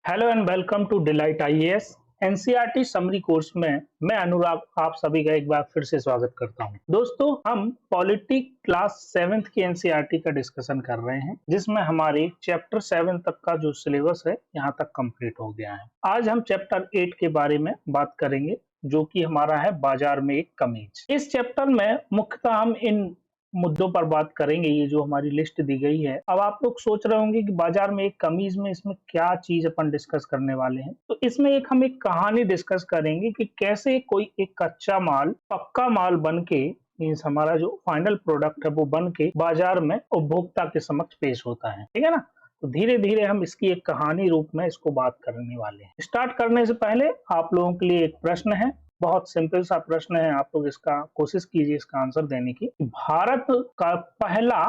Hello and welcome to delight IAS NCERT summary course में मैं अनुराग आप सभी का एक बार फिर से स्वागत करता हूं। दोस्तों, हम पॉलिटी क्लास 7th की एनसीईआरटी का डिस्कशन कर रहे हैं, जिसमें हमारे चैप्टर 7 तक का जो सिलेबस है यहाँ तक कंप्लीट हो गया है। आज हम चैप्टर 8 के बारे में बात करेंगे, जो कि हमारा है बाजार में एक कमीज। इस चैप्टर में मुख्यतः हम इन मुद्दों पर बात करेंगे। ये जो हमारी लिस्ट दी गई है, अब आप लोग सोच रहे होंगे कि बाजार में एक कमीज में इसमें क्या चीज अपन डिस्कस करने वाले हैं। तो इसमें हम एक कहानी डिस्कस करेंगे कि कैसे कोई एक कच्चा माल पक्का माल बन के, मीन्स हमारा जो फाइनल प्रोडक्ट है वो बन के बाजार में उपभोक्ता के समक्ष पेश होता है। ठीक है ना। तो धीरे धीरे हम इसकी एक कहानी रूप में इसको बात करने वाले हैं। स्टार्ट करने से पहले आप लोगों के लिए एक प्रश्न है, बहुत सिंपल सा प्रश्न है। आप लोग इसका कोशिश कीजिए इसका आंसर देने की। भारत का पहला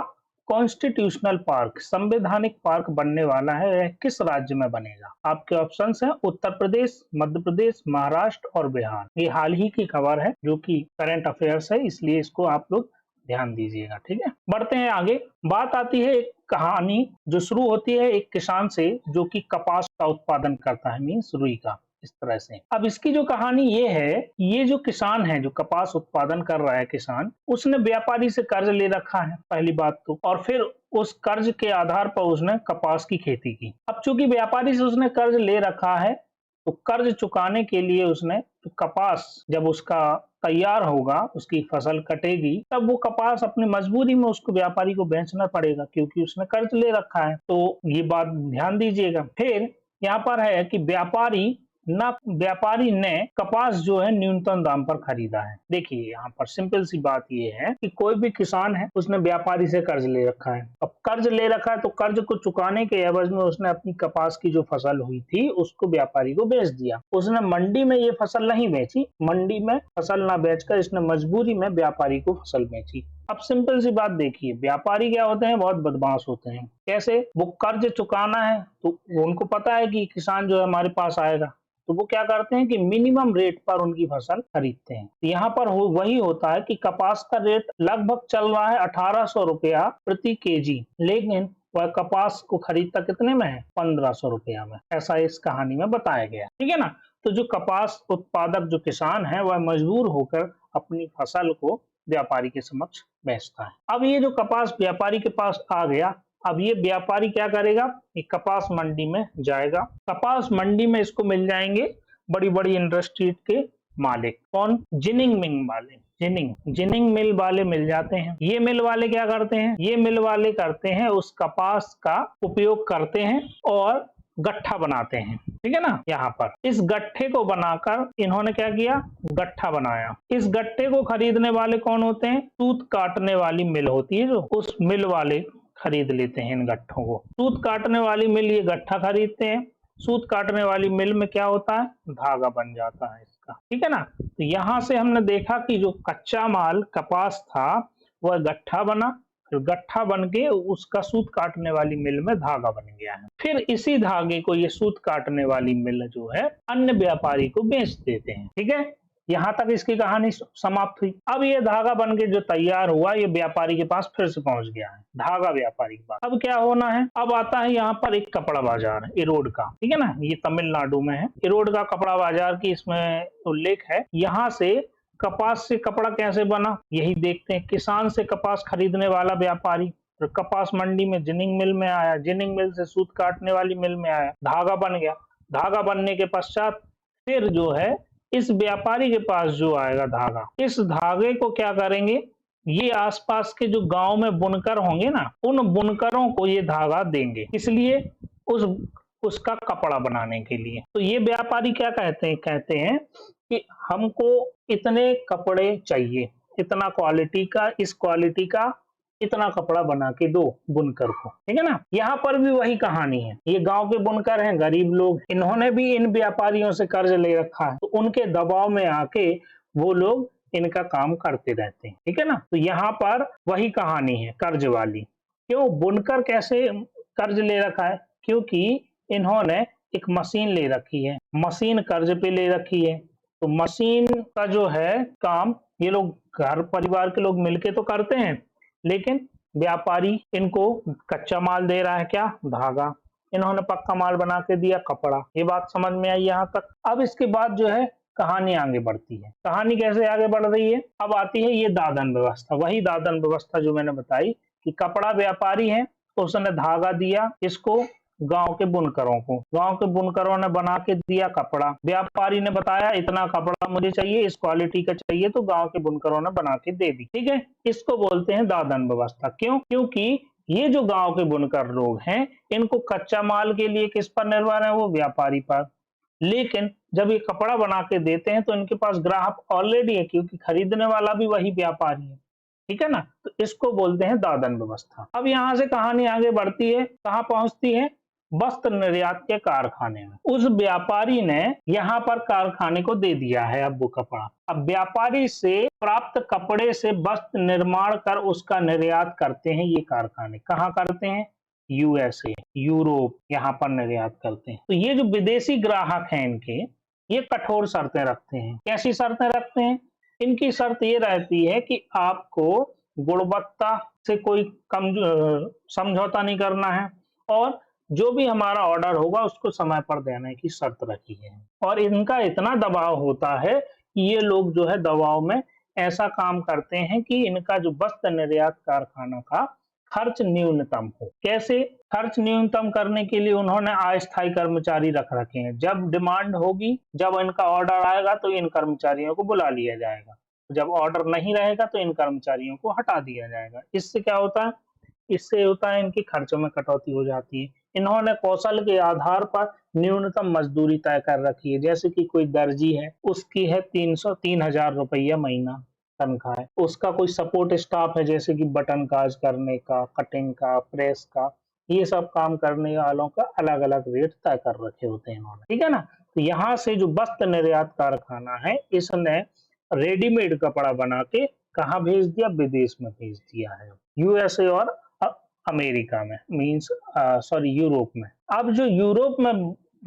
कॉन्स्टिट्यूशनल पार्क, संवैधानिक पार्क बनने वाला है, वह किस राज्य में बनेगा? आपके ऑप्शंस हैं उत्तर प्रदेश, मध्य प्रदेश, महाराष्ट्र और बिहार। ये हाल ही की खबर है जो कि करंट अफेयर्स है, इसलिए इसको आप लोग ध्यान दीजिएगा। ठीक है, बढ़ते हैं आगे। बात आती है एक कहानी जो शुरू होती है एक किसान से जो कि कपास का उत्पादन करता है, मीन्स रुई का। इस तरह से अब इसकी जो कहानी ये है, ये जो किसान है जो कपास उत्पादन कर रहा है किसान, उसने व्यापारी से कर्ज ले रखा है पहली बात तो, और फिर उस कर्ज के आधार पर उसने कपास की खेती की। अब चूंकि व्यापारी से उसने कर्ज ले रखा है, तो कर्ज चुकाने के लिए उसने तो कपास जब उसका तैयार होगा, उसकी फसल कटेगी, तब वो कपास अपनी मजबूरी में उसको व्यापारी को बेचना पड़ेगा, क्योंकि उसने कर्ज ले रखा है। तो ये बात ध्यान दीजिएगा। फिर यहाँ पर है कि व्यापारी ने कपास जो है न्यूनतम दाम पर खरीदा है। देखिए यहाँ पर सिंपल सी बात ये है कि कोई भी किसान है, उसने व्यापारी से कर्ज ले रखा है। अब कर्ज ले रखा है तो कर्ज को चुकाने के एवज में उसने अपनी कपास की जो फसल हुई थी उसको व्यापारी को बेच दिया। उसने मंडी में ये फसल नहीं बेची, मंडी में फसल ना बेचकर इसने मजबूरी में व्यापारी को फसल बेची। अब सिंपल सी बात देखिए, व्यापारी क्या होते हैं, बहुत बदमाश होते हैं। कैसे? वो कर्ज चुकाना है तो उनको पता है कि किसान जो है हमारे पास आएगा, तो वो क्या करते हैं कि मिनिमम रेट पर उनकी फसल खरीदते हैं। यहाँ पर वही होता है कि कपास का रेट लगभग चल रहा है 1800 रुपया प्रति केजी, लेकिन वह कपास को खरीदता कितने में है? 1500 रुपया में। ऐसा इस कहानी में बताया गया। ठीक है ना। तो जो कपास उत्पादक जो किसान है वह मजबूर होकर अपनी फसल को व्यापारी के समक्ष बेचता है। अब ये जो कपास व्यापारी के पास आ गया, अब ये व्यापारी क्या करेगा, ये कपास मंडी में जाएगा। कपास मंडी में इसको मिल जाएंगे बड़ी बड़ी इंडस्ट्री के मालिक। कौन? जिनिंग मिल वाले, जिनिंग मिल वाले मिल जाते हैं। ये मिल वाले क्या करते हैं? ये मिल वाले करते हैं उस कपास का उपयोग करते हैं और गट्ठा बनाते हैं। ठीक है ना। यहाँ पर इस गट्ठे को बनाकर इन्होंने क्या किया? गट्ठा बनाया। इस गट्ठे को खरीदने वाले कौन होते हैं? सूत काटने वाली मिल होती है, जो उस मिल वाले खरीद लेते हैं इन गट्ठों को। सूत काटने वाली मिल ये गट्ठा खरीदते हैं। सूत काटने वाली मिल में क्या होता है? धागा बन जाता है इसका। ठीक है ना। तो यहाँ से हमने देखा कि जो कच्चा माल कपास था वह गट्ठा बना, फिर गट्ठा बन के उसका सूत काटने वाली मिल में धागा बन गया है। फिर इसी धागे को ये सूत काटने वाली मिल जो है अन्य व्यापारी को बेच देते हैं। ठीक है, यहाँ तक इसकी कहानी समाप्त हुई। अब ये धागा बन के जो तैयार हुआ ये व्यापारी के पास फिर से पहुंच गया है, धागा व्यापारी के पास। अब क्या होना है? अब आता है यहाँ पर एक कपड़ा बाजार इरोड का। ठीक है ना, ये तमिलनाडु में है। इरोड का कपड़ा बाजार की इसमें उल्लेख है। यहाँ से कपास से कपड़ा कैसे बना यही देखते हैं। किसान से कपास खरीदने वाला व्यापारी, फिर कपास मंडी में जिनिंग मिल में आया, जिनिंग मिल से सूत काटने वाली मिल में आया, धागा बन गया। धागा बनने के पश्चात फिर जो है इस व्यापारी के पास जो आएगा धागा, इस धागे को क्या करेंगे? ये आसपास के जो गांव में बुनकर होंगे ना, उन बुनकरों को ये धागा देंगे, इसलिए उसका कपड़ा बनाने के लिए। तो ये व्यापारी क्या कहते हैं कि हमको इतने कपड़े चाहिए, इतना क्वालिटी का, इस क्वालिटी का इतना कपड़ा बना के दो बुनकर को। ठीक है ना। यहाँ पर भी वही कहानी है। ये गांव के बुनकर हैं, गरीब लोग, इन्होंने भी इन व्यापारियों से कर्ज ले रखा है, तो उनके दबाव में आके वो लोग इनका काम करते रहते हैं। ठीक है ना। तो यहाँ पर वही कहानी है कर्ज वाली। क्यों? बुनकर कैसे कर्ज ले रखा है? क्योंकि इन्होंने एक मशीन ले रखी है, मशीन कर्ज पे ले रखी है। तो मशीन का जो है काम ये लोग घर परिवार के लोग मिलके तो करते हैं, लेकिन व्यापारी इनको कच्चा माल दे रहा है, क्या? धागा। इन्होंने पक्का माल बना के दिया कपड़ा। ये बात समझ में आई यहाँ तक। अब इसके बाद जो है कहानी आगे बढ़ती है। कहानी कैसे आगे बढ़ रही है, अब आती है ये दादन व्यवस्था। वही दादन व्यवस्था जो मैंने बताई कि कपड़ा व्यापारी है तो उसने धागा दिया इसको गांव के बुनकरों को, गांव के बुनकरों ने बना के दिया कपड़ा। व्यापारी ने बताया इतना कपड़ा मुझे चाहिए, इस क्वालिटी का चाहिए, तो गांव के बुनकरों ने बना के दे दी। ठीक है, इसको बोलते हैं दादन व्यवस्था। क्यों? क्योंकि ये जो गांव के बुनकर लोग हैं इनको कच्चा माल के लिए किस पर निर्भर है, वो व्यापारी पर। लेकिन जब ये कपड़ा बना के देते हैं तो इनके पास ग्राहक ऑलरेडी है, क्योंकि खरीदने वाला भी वही व्यापारी है। ठीक है ना, तो इसको बोलते हैं दादन व्यवस्था। अब यहाँ से कहानी आगे बढ़ती है, कहाँ पहुंचती है, वस्त्र निर्यात के कारखाने में। उस व्यापारी ने यहाँ पर कारखाने को दे दिया है अब वो कपड़ा। अब व्यापारी से प्राप्त कपड़े से वस्त्र निर्माण कर उसका निर्यात करते हैं ये कारखाने। कहाँ करते हैं? यूएसए, यूरोप, यहाँ पर निर्यात करते हैं। तो ये जो विदेशी ग्राहक हैं इनके, ये कठोर शर्तें रखते हैं। कैसी शर्तें रखते हैं? इनकी शर्त ये रहती है कि आपको गुणवत्ता से कोई कम समझौता नहीं करना है, और जो भी हमारा ऑर्डर होगा उसको समय पर देने की शर्त रखी है। और इनका इतना दबाव होता है कि ये लोग जो है दबाव में ऐसा काम करते हैं कि इनका जो वस्त्र निर्यात कारखाना का खर्च न्यूनतम हो। कैसे? खर्च न्यूनतम करने के लिए उन्होंने अस्थायी कर्मचारी रख रखे हैं। जब डिमांड होगी, जब इनका ऑर्डर आएगा तो इन कर्मचारियों को बुला लिया जाएगा, जब ऑर्डर नहीं रहेगा तो इन कर्मचारियों को हटा दिया जाएगा। इससे क्या होता है? इससे होता है इनके खर्चों में कटौती हो जाती है। इन्होंने कौशल के आधार पर न्यूनतम मजदूरी तय कर रखी है। जैसे कि कोई दर्जी है, उसकी है 3,000 रुपया महीना तनख्वाह है। उसका कोई सपोर्ट स्टाफ है, जैसे कि बटन काज करने का, कटिंग का, प्रेस का, ये सब काम करने वालों का अलग अलग रेट तय कर रखे होते हैं इन्होंने। ठीक है ना, तो यहाँ से जो वस्त्र निर्यात कारखाना है इसने रेडीमेड कपड़ा बना के कहाँ भेज दिया? विदेश में भेज दिया है, यूएसए और अमेरिका में, मीन्स सॉरी यूरोप में। अब जो यूरोप में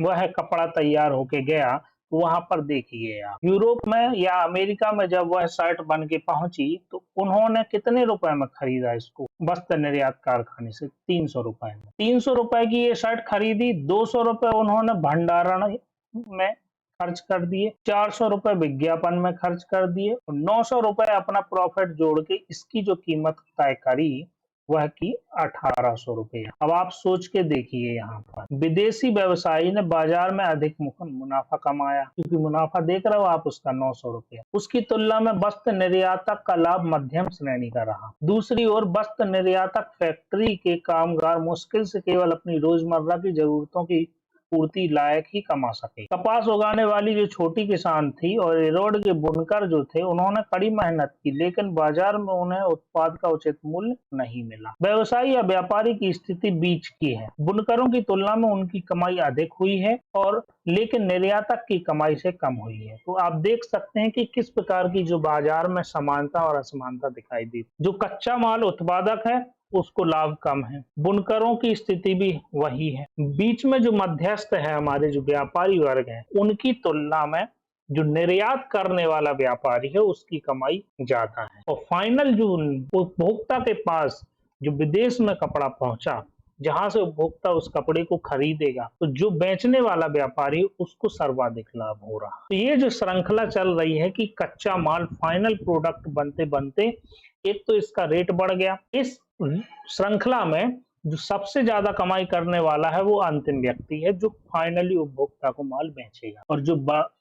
वह कपड़ा तैयार होके गया, वहां पर देखिए आप, यूरोप में या अमेरिका में जब वह शर्ट बन के पहुंची तो उन्होंने कितने रुपए में खरीदा इसको? वस्त्र निर्यात कारखाने से 300 रुपए में। 300 रुपए की ये शर्ट खरीदी, 200 रुपए उन्होंने भंडारण में खर्च कर दिए, 400 रुपए विज्ञापन में खर्च कर दिए, और 900 रुपए अपना प्रॉफिट जोड़ के इसकी जो कीमत तय करी वह की 1800 रुपया। अब आप सोच के देखिए, यहाँ पर विदेशी व्यवसायी ने बाजार में अधिक मुनाफा कमाया, क्योंकि मुनाफा देख रहे हो आप उसका 900 रुपया। उसकी तुलना में वस्त्र निर्यातक का लाभ मध्यम श्रेणी का रहा। दूसरी ओर वस्त्र निर्यातक फैक्ट्री के कामगार मुश्किल से केवल अपनी रोजमर्रा की जरूरतों की पूर्ति लायक ही कमा सके। कपास उगाने वाली जो छोटी किसान थी और रोड के बुनकर जो थे, उन्होंने कड़ी मेहनत की, लेकिन बाजार में उन्हें उत्पाद का उचित मूल्य नहीं मिला। व्यवसायी या व्यापारी की स्थिति बीच की है। बुनकरों की तुलना में उनकी कमाई अधिक हुई है, और लेकिन निर्यातक की कमाई से कम हुई है। तो आप देख सकते हैं कि किस प्रकार की जो बाजार में समानता और असमानता दिखाई दी। जो कच्चा माल उत्पादक है उसको लाभ कम है, बुनकरों की स्थिति भी वही है। बीच में जो मध्यस्थ है, हमारे जो व्यापारी वर्ग हैं, उनकी तुलना में जो निर्यात करने वाला व्यापारी है उसकी कमाई ज्यादा है। और फाइनल जो उपभोक्ता के पास जो विदेश में कपड़ा पहुंचा, जहां से उपभोक्ता उस कपड़े को खरीदेगा, तो जो बेचने वाला व्यापारी उसको सर्वाधिक लाभ हो रहा। तो ये जो श्रृंखला चल रही है कि कच्चा माल फाइनल प्रोडक्ट बनते बनते एक तो इसका रेट बढ़ गया। इस श्रृंखला में जो सबसे ज्यादा कमाई करने वाला है वो अंतिम व्यक्ति है, जो फाइनली उपभोक्ता को माल बेचेगा, और जो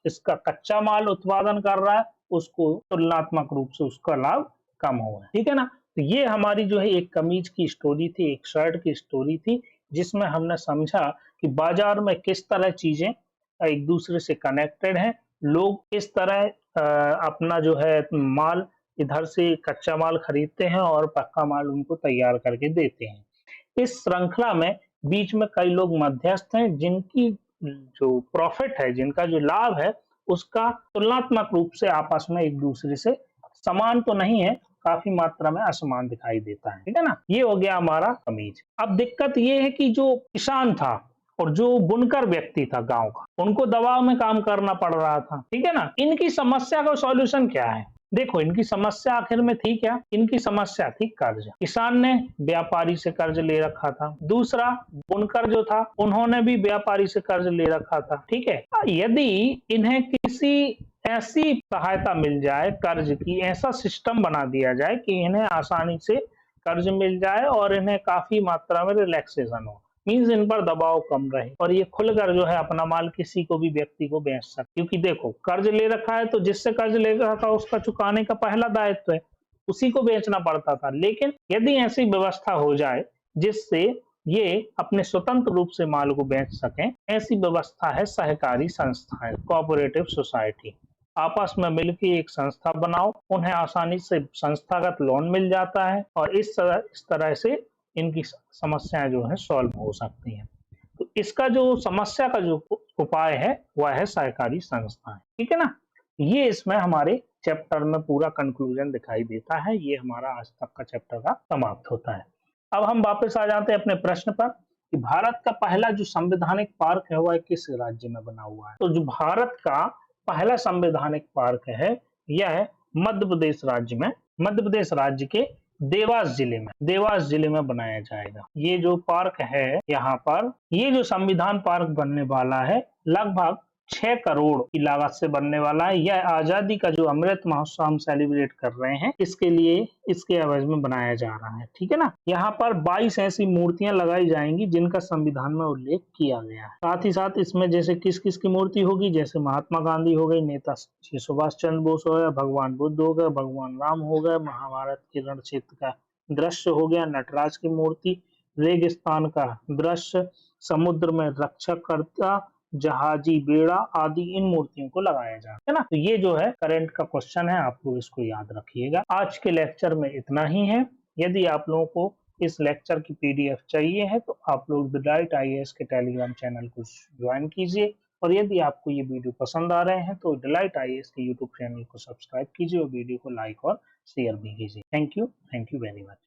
इसका कच्चा माल उत्पादन कर रहा है उसको तुलनात्मक रूप से उसका लाभ कम हुआ है। ठीक है ना, तो ये हमारी जो है एक कमीज की स्टोरी थी, एक शर्ट की स्टोरी थी, जिसमें हमने समझा कि बाजार में किस तरह चीजें एक दूसरे से कनेक्टेड हैं, लोग किस तरह अपना जो है माल इधर से कच्चा माल खरीदते हैं और पक्का माल उनको तैयार करके देते हैं। इस श्रृंखला में बीच में कई लोग मध्यस्थ हैं, जिनकी जो प्रॉफिट है, जिनका जो लाभ है, उसका तुलनात्मक रूप से आपस में एक दूसरे से समान तो नहीं है, काफी मात्रा में असमान दिखाई देता है। ठीक है ना, ये हो गया हमारा कमीज। अब दिक्कत ये है कि जो किसान था और जो बुनकर व्यक्ति था गांव का, उनको दबाव में काम करना पड़ रहा था। ठीक है ना, इनकी समस्या का सॉल्यूशन क्या है? देखो इनकी समस्या आखिर में थी क्या? इनकी समस्या थी कर्ज। किसान ने व्यापारी से कर्ज ले रखा था। दूसरा, बुनकर जो था उन्होंने भी व्यापारी से कर्ज ले रखा था। ठीक है, यदि इन्हें किसी ऐसी सहायता मिल जाए कर्ज की, ऐसा सिस्टम बना दिया जाए कि इन्हें आसानी से कर्ज मिल जाए और इन्हें काफी मात्रा में रिलैक्सेशन हो, मीन्स इन पर दबाव कम रहे और ये खुलकर जो है अपना माल किसी को भी व्यक्ति को बेच सकते। क्योंकि देखो कर्ज ले रखा है तो जिससे कर्ज ले रखा था उसका चुकाने का पहला दायित्व है, उसी को बेचना पड़ता था। लेकिन यदि ऐसी व्यवस्था हो जाए जिससे ये अपने स्वतंत्र रूप से माल को बेच सकें, ऐसी व्यवस्था है सहकारी संस्थाएं, कोऑपरेटिव सोसाइटी। आपस में मिलकर एक संस्था बनाओ, उन्हें आसानी से संस्थागत लोन मिल जाता है और इस तरह से इनकी समस्याएं जो है सॉल्व हो सकती हैं। तो इसका जो समस्या का जो उपाय है वह है सहकारी संस्थाएं। ठीक है ना, ये इसमें हमारे चैप्टर में पूरा कंक्लूजन दिखाई देता है। ये हमारा आज तक का चैप्टर का समाप्त होता है। अब हम वापस आ जाते हैं अपने प्रश्न पर कि भारत का पहला जो संवैधानिक पार्क है वह किस राज्य में बना हुआ है। तो जो भारत का पहला संवैधानिक पार्क है यह मध्य प्रदेश राज्य में, मध्य प्रदेश राज्य के देवास जिले में बनाया जाएगा। ये जो पार्क है यहाँ पर, ये जो संविधान पार्क बनने वाला है लगभग 6 करोड़ की लागत से बनने वाला है। यह आजादी का जो अमृत महोत्सव हम सेलिब्रेट कर रहे हैं इसके लिए, इसके एवज में बनाया जा रहा है। ठीक है ना, यहाँ पर 22 ऐसी मूर्तियां लगाई जाएंगी जिनका संविधान में उल्लेख किया गया है। साथ ही साथ इसमें जैसे किस किस की मूर्ति होगी, जैसे महात्मा गांधी हो गए, नेताजी सुभाष चंद्र बोस हो गए, भगवान बुद्ध हो गए, भगवान राम हो गए, महाभारत के रण क्षेत्र का दृश्य हो गया, नटराज की मूर्ति, रेगिस्तान का दृश्य, समुद्र में रक्षाकर्ता, जहाजी बेड़ा आदि इन मूर्तियों को लगाया जाए, है ना। तो ये जो है करंट का क्वेश्चन है, आप लोग इसको याद रखिएगा। आज के लेक्चर में इतना ही है। यदि आप लोगों को इस लेक्चर की पीडीएफ चाहिए है तो आप लोग डिलाइट आईएएस के टेलीग्राम चैनल को ज्वाइन कीजिए और यदि आपको ये वीडियो पसंद आ रहे हैं तो डिलाइट आईएएस के यूट्यूब चैनल को सब्सक्राइब कीजिए और वीडियो को लाइक और शेयर भी कीजिए। Thank you very much.